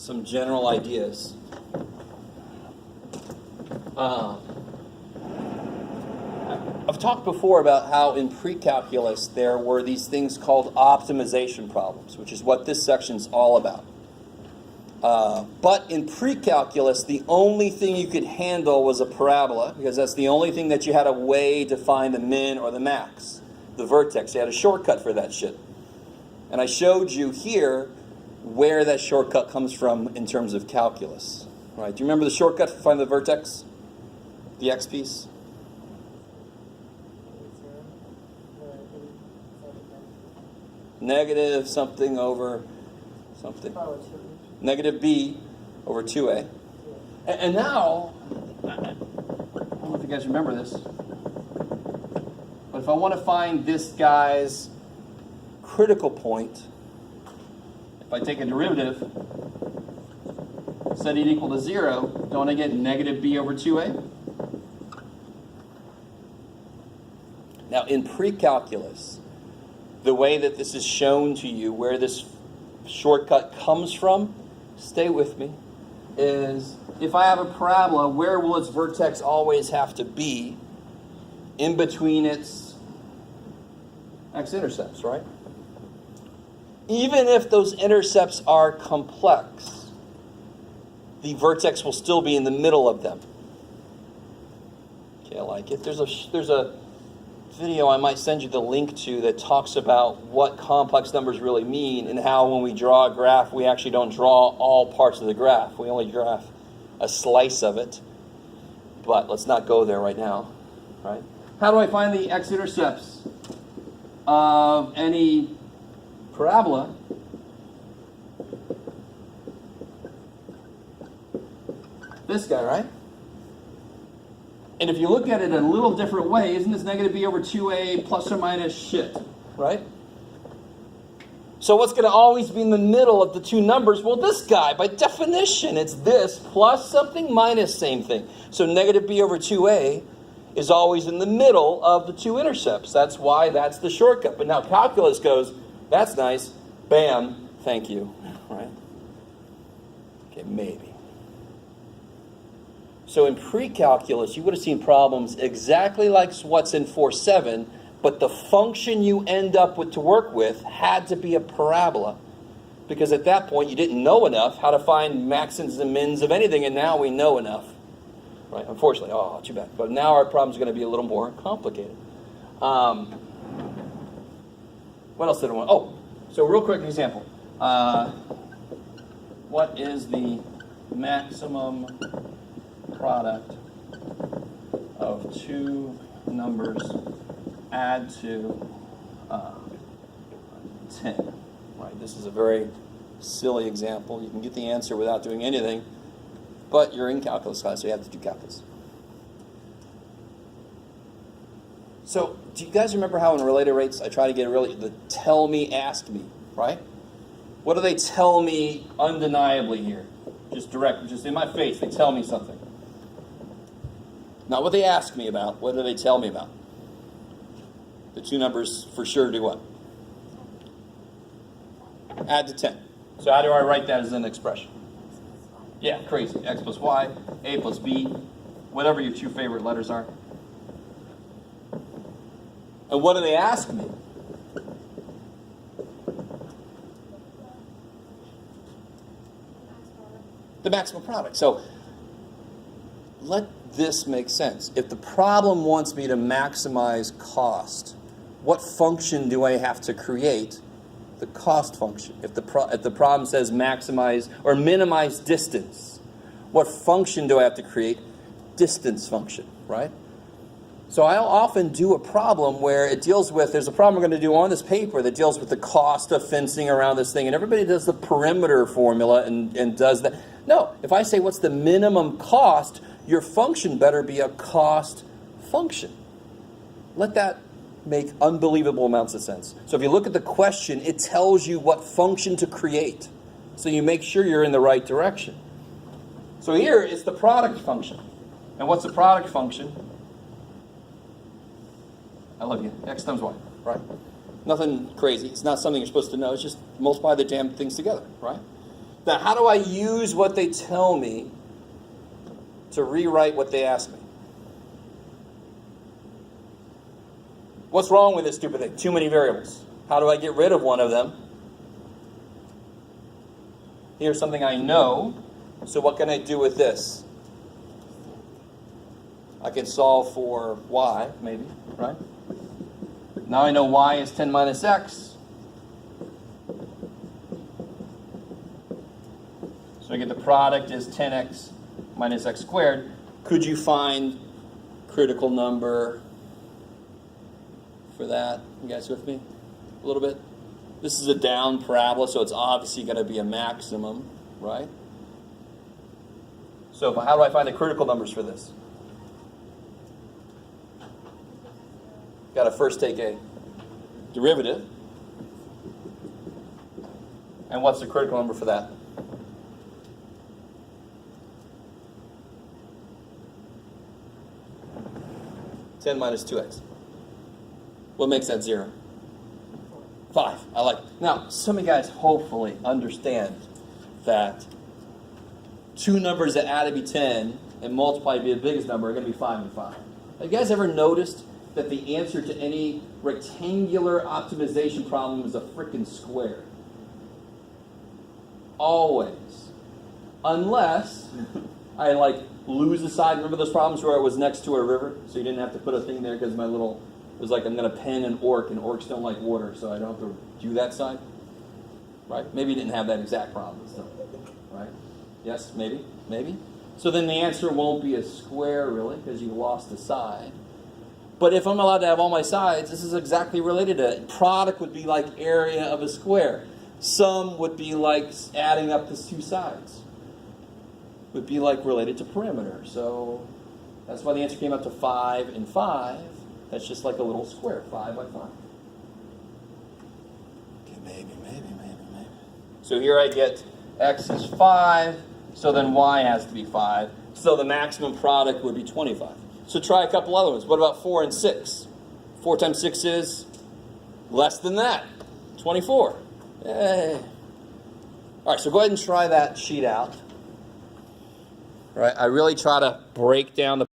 some general ideas. I've talked before about how in pre-calculus there were these things called optimization problems, which is what this section's all about. But in pre-calculus, the only thing you could handle was a parabola, because that's the only thing that you had a way to find the min or the max, the vertex. You had a shortcut for that shit. And I showed you here where that shortcut comes from in terms of calculus. Right? Do you remember the shortcut for finding the vertex? The x piece? Negative something over something. Negative b over 2a. And now, I don't know if you guys remember this, but if I want to find this guy's critical point, if I take a derivative, set it equal to 0, don't I get negative b over 2a? Now, in pre-calculus, the way that this is shown to you, where this shortcut comes from, stay with me, is if I have a parabola, where will its vertex always have to be in between its x-intercepts, right? Even if those intercepts are complex, the vertex will still be in the middle of them. Okay, I like it. There's a video I might send you the link to that talks about what complex numbers really mean and how when we draw a graph, we actually don't draw all parts of the graph. We only draw a slice of it. But let's not go there right now. Right? How do I find the x-intercepts of any parabola? This guy, right? And if you look at it a little different way, isn't this negative b over 2a plus or minus shit, right? So what's going to always be in the middle of the two numbers? Well, this guy, by definition, it's this plus something minus same thing. So negative b over 2a is always in the middle of the two intercepts. That's why that's the shortcut. But now calculus goes, that's nice, bam, thank you, right? Okay, maybe. So in pre-calculus, you would have seen problems exactly like what's in 4.7, but the function you end up with to work with had to be a parabola. Because at that point, you didn't know enough how to find maxes and mins of anything, and now we know enough. Right? Unfortunately, oh, too bad. But now our problem's going to be a little more complicated. What else did I want? Oh, so real quick example. What is the maximum product of two numbers add to 10. Right? This is a very silly example. You can get the answer without doing anything, but you're in calculus class, so you have to do calculus. So, do you guys remember how in related rates I try to get the tell me, ask me, right? What do they tell me undeniably here? Just direct, just in my face, they tell me something. Not what they ask me about, what do they tell me about? The two numbers for sure do what? Add to 10. So how do I write that as an expression? Yeah, crazy. X plus y, a plus b, whatever your two favorite letters are. And what do they ask me? The maximal product. So let this make sense. If the problem wants me to maximize cost, what function do I have to create? The cost function. If the problem says maximize or minimize distance, what function do I have to create? Distance function, right? So I'll often do a problem where it deals with, there's a problem we're going to do on this paper that deals with the cost of fencing around this thing, and everybody does the perimeter formula and does that. No, if I say what's the minimum cost, your function better be a cost function. Let that make unbelievable amounts of sense. So if you look at the question, it tells you what function to create. So you make sure you're in the right direction. So here it's the product function. And what's the product function? I love you. X times y, right? Nothing crazy. It's not something you're supposed to know. It's just multiply the damn things together, right? Now, how do I use what they tell me to rewrite what they ask me? What's wrong with this stupid thing? Too many variables. How do I get rid of one of them? Here's something I know. So what can I do with this? I can solve for y, maybe, right? Now I know y is 10 minus x. So I get the product is 10x minus x squared. Could you find critical number for that? You guys with me a little bit? This is a down parabola, so it's obviously going to be a maximum, right? So how do I find the critical numbers for this? Got to first take a derivative. And what's the critical number for that? Ten minus 2x. What makes that 0? 5. I like it. Now, some of you guys hopefully understand that two numbers that add to be 10 and multiply to be the biggest number are going to be 5 and 5. Have you guys ever noticed that the answer to any rectangular optimization problem is a frickin' square? Always. Unless I lose a side. Remember those problems where it was next to a river, so you didn't have to put a thing there because it was like I'm going to pen an orc, and orcs don't like water, so I don't have to do that side. Right? Maybe you didn't have that exact problem still. Right? Yes? Maybe? Maybe? So then the answer won't be a square, really, because you lost a side. But if I'm allowed to have all my sides, this is exactly related to it. Product would be like area of a square. Sum would be like adding up the two sides. Would be like related to perimeter. So that's why the answer came out to 5 and 5. That's just like a little square, 5 by 5. Okay, maybe. So here I get x is 5, so then y has to be 5. So the maximum product would be 25. So try a couple other ones. What about 4 and 6? 4 times 6 is less than that, 24. Yay. All right, so go ahead and try that sheet out. All right, I really try to break down the